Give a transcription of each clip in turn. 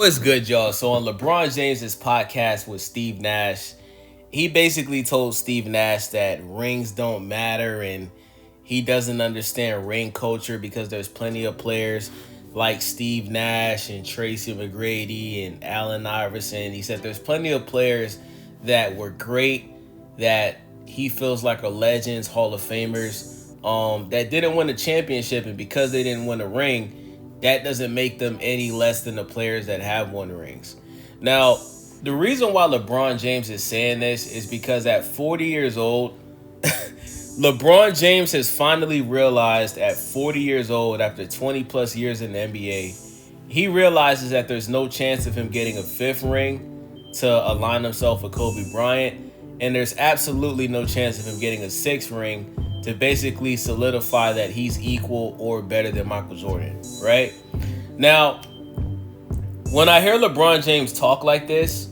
What's good, y'all? So on LeBron James's podcast with Steve Nash, he basically told Steve Nash that rings don't matter and he doesn't understand ring culture because there's plenty of players like Steve Nash and Tracy McGrady and Allen Iverson. He said there's plenty of players that were great that he feels like are legends, Hall of Famers, that didn't win a championship, and because they didn't win a ring, that doesn't make them any less than the players that have won rings. Now, the reason why LeBron James is saying this is because at 40 years old, LeBron James has finally realized at 40 years old, after 20 plus years in the NBA, he realizes that there's no chance of him getting a fifth ring to align himself with Kobe Bryant. And there's absolutely no chance of him getting a sixth ring to basically solidify that he's equal or better than Michael Jordan, right? Now, when I hear LeBron James talk like this,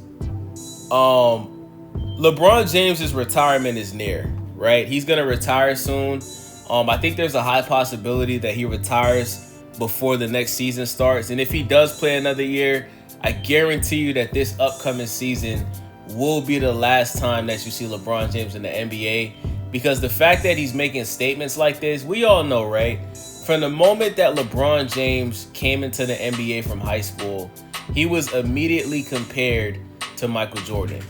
LeBron James's retirement is near, right? He's going to retire soon. I think there's a high possibility that he retires before the next season starts. And if he does play another year, I guarantee you that this upcoming season will be the last time that you see LeBron James in the NBA. Because the fact that he's making statements like this, we all know, right? From the moment that LeBron James came into the NBA from high school, he was immediately compared to Michael Jordan.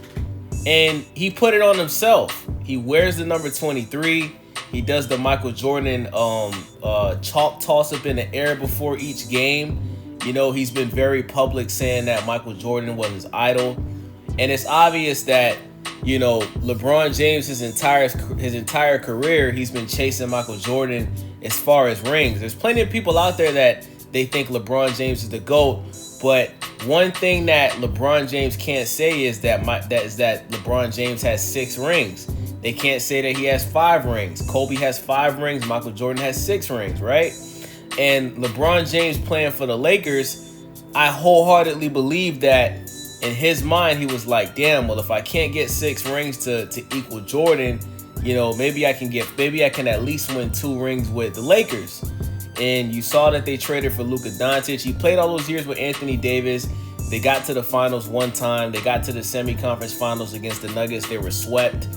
And he put it on himself. He wears the number 23. He does the Michael Jordan chalk toss up in the air before each game. You know, he's been very public saying that Michael Jordan was his idol. And it's obvious that, you know, LeBron James, his entire career, he's been chasing Michael Jordan as far as rings. There's plenty of people out there that they think LeBron James is the GOAT, but one thing that LeBron James can't say is that LeBron James has 6 rings. They can't say that he has 5 rings. Kobe has 5 rings. Michael Jordan has 6 rings, right? And LeBron James playing for the Lakers, I wholeheartedly believe that in his mind, he was like, damn, well, if I can't get 6 rings to equal Jordan, you know, maybe I can at least win 2 rings with the Lakers. And you saw that they traded for Luka Doncic. He played all those years with Anthony Davis. They got to the finals one time. They got to the semi-conference finals against the Nuggets. They were swept.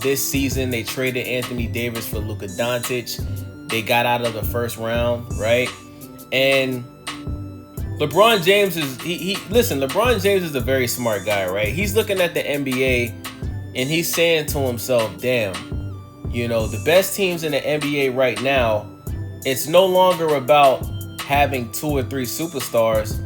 This season, they traded Anthony Davis for Luka Doncic. They got out of the first round, right? And LeBron James LeBron James is a very smart guy, right? He's looking at the NBA and he's saying to himself, damn, you know, the best teams in the NBA right now, it's no longer about having 2 or 3 superstars.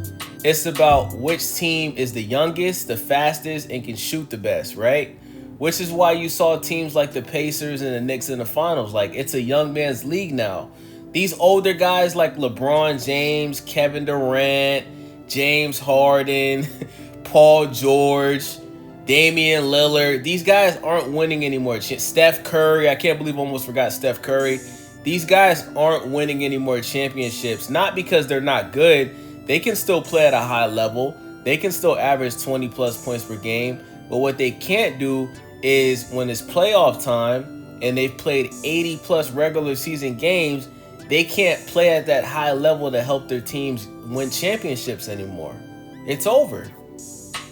It's about which team is the youngest, the fastest, and can shoot the best, right? Which is why you saw teams like the Pacers and the Knicks in the finals. Like, it's a young man's league now. These older guys like LeBron James, Kevin Durant, James Harden, Paul George, Damian Lillard, these guys aren't winning anymore. Steph Curry, I can't believe I almost forgot Steph Curry. These guys aren't winning any more championships, not because they're not good. They can still play at a high level. They can still average 20 plus points per game. But what they can't do is when it's playoff time and they've played 80 plus regular season games, they can't play at that high level to help their teams win championships anymore. It's over.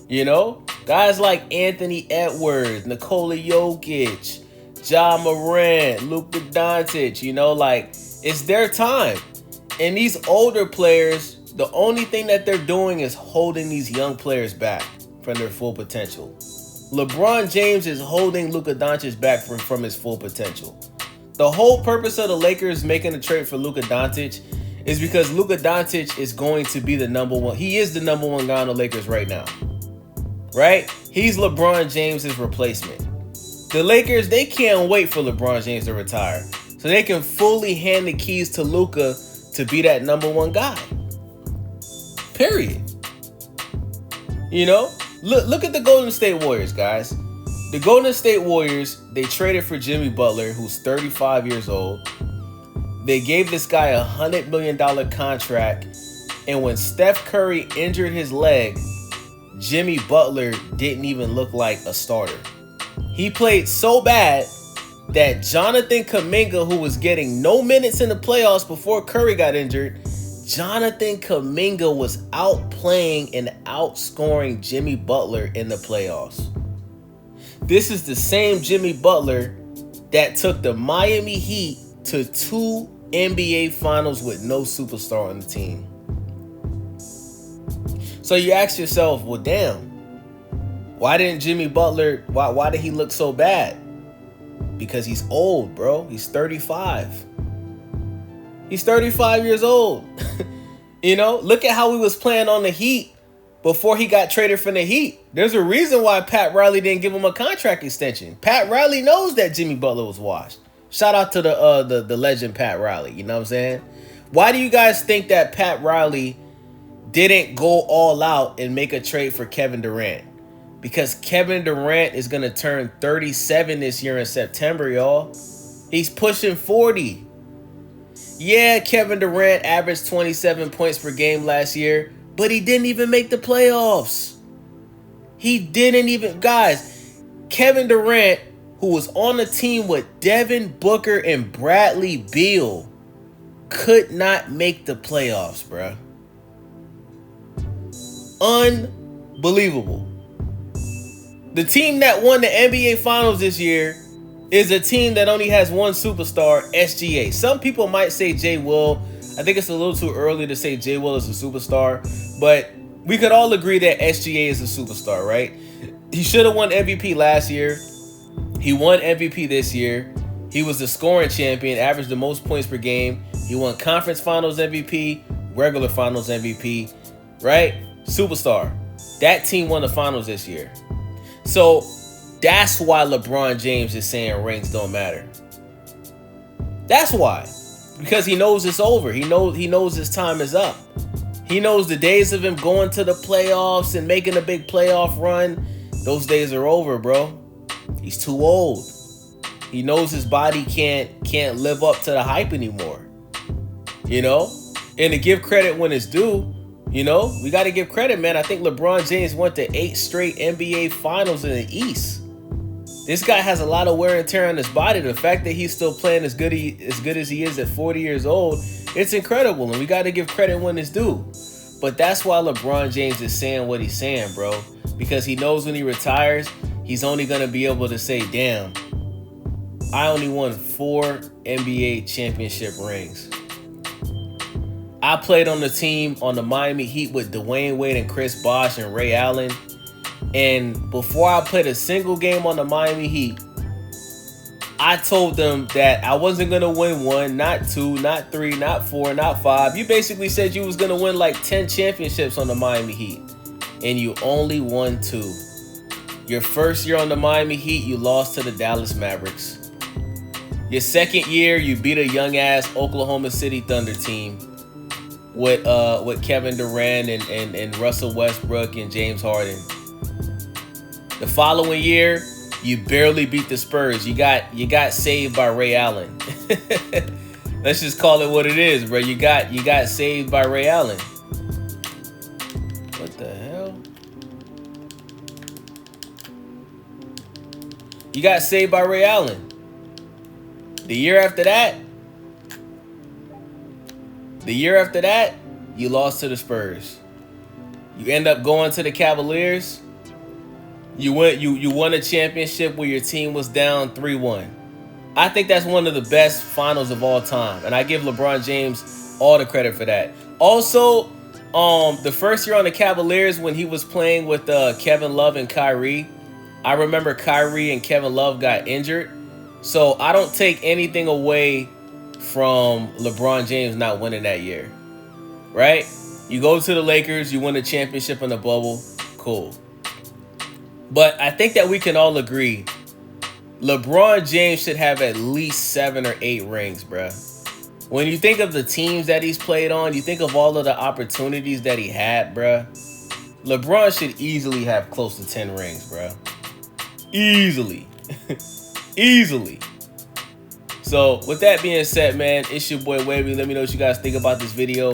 You know? Guys like Anthony Edwards, Nikola Jokic, Ja Morant, Luka Doncic, you know, like, it's their time. And these older players, the only thing that they're doing is holding these young players back from their full potential. LeBron James is holding Luka Doncic back from his full potential. The whole purpose of the Lakers making a trade for Luka Doncic is because Luka Doncic is going to be the number one. He is the number one guy on the Lakers right now, right? He's LeBron James's replacement. The Lakers, they can't wait for LeBron James to retire so they can fully hand the keys to Luka to be that number one guy. Period. You know, look at the Golden State Warriors, guys. The Golden State Warriors, they traded for Jimmy Butler, who's 35 years old. They gave this guy a $100 million contract. And when Steph Curry injured his leg, Jimmy Butler didn't even look like a starter. He played so bad that Jonathan Kuminga, who was getting no minutes in the playoffs before Curry got injured, Jonathan Kuminga was outplaying and outscoring Jimmy Butler in the playoffs. This is the same Jimmy Butler that took the Miami Heat to 2 NBA Finals with no superstar on the team. So you ask yourself, well, damn, why didn't Jimmy Butler, why did he look so bad? Because he's old, bro. He's 35. He's 35 years old. You know, look at how he was playing on the Heat before he got traded from the Heat. There's a reason why Pat Riley didn't give him a contract extension. Pat Riley knows that Jimmy Butler was washed. Shout out to the legend Pat Riley. You know what I'm saying? Why do you guys think that Pat Riley didn't go all out and make a trade for Kevin Durant? Because Kevin Durant is going to turn 37 this year in September, y'all. He's pushing 40. Yeah, Kevin Durant averaged 27 points per game last year, but he didn't even make the playoffs. He didn't even... Guys, Kevin Durant, who was on the team with Devin Booker and Bradley Beal, could not make the playoffs, bruh. Unbelievable. The team that won the NBA Finals this year is a team that only has one superstar, SGA. Some people might say Jay Will. I think it's a little too early to say Jay Will is a superstar, but we could all agree that SGA is a superstar, right? He should have won MVP last year. He won MVP this year. He was the scoring champion, averaged the most points per game. He won Conference Finals MVP, regular Finals MVP, right? Superstar. That team won the Finals this year. So that's why LeBron James is saying rings don't matter. That's why. Because he knows it's over. He knows his time is up. He knows the days of him going to the playoffs and making a big playoff run, those days are over, bro. He's too old. He knows his body can't live up to the hype anymore. You know? And to give credit when it's due, you know, we got to give credit, man. I think LeBron James went to 8 straight NBA Finals in the East. This guy has a lot of wear and tear on his body. The fact that he's still playing as good as he is at 40 years old, it's incredible. And we got to give credit when it's due. But that's why LeBron James is saying what he's saying, bro. Because he knows when he retires, he's only going to be able to say, damn, I only won 4 NBA championship rings. I played on the team on the Miami Heat with Dwayne Wade and Chris Bosh and Ray Allen. And before I played a single game on the Miami Heat, I told them that I wasn't going to win 1, not 2, not 3, not 4, not 5. You basically said you was going to win like 10 championships on the Miami Heat. And you only won 2. Your first year on the Miami Heat, you lost to the Dallas Mavericks. Your second year, you beat a young-ass Oklahoma City Thunder team with Kevin Durant and Russell Westbrook and James Harden. The following year, you barely beat the Spurs. You got saved by Ray Allen. Let's just call it what it is, bro. You got saved by Ray Allen. What the hell? You got saved by Ray Allen. The year after that, you lost to the Spurs. You end up going to the Cavaliers. You won a championship where your team was down 3-1. I think that's one of the best finals of all time, and I give LeBron James all the credit for that. Also, the first year on the Cavaliers when he was playing with Kevin Love and Kyrie, I remember Kyrie and Kevin Love got injured. So I don't take anything away from LeBron James not winning that year, right? You go to the Lakers, you win a championship in the bubble, cool. But I think that we can all agree LeBron James should have at least 7 or 8 rings, bruh. When you think of the teams that he's played on, you think of all of the opportunities that he had, bruh. LeBron should easily have close to 10 rings, bruh. Easily. Easily. So with that being said, man, it's your boy Wavy. Let me know what you guys think about this video.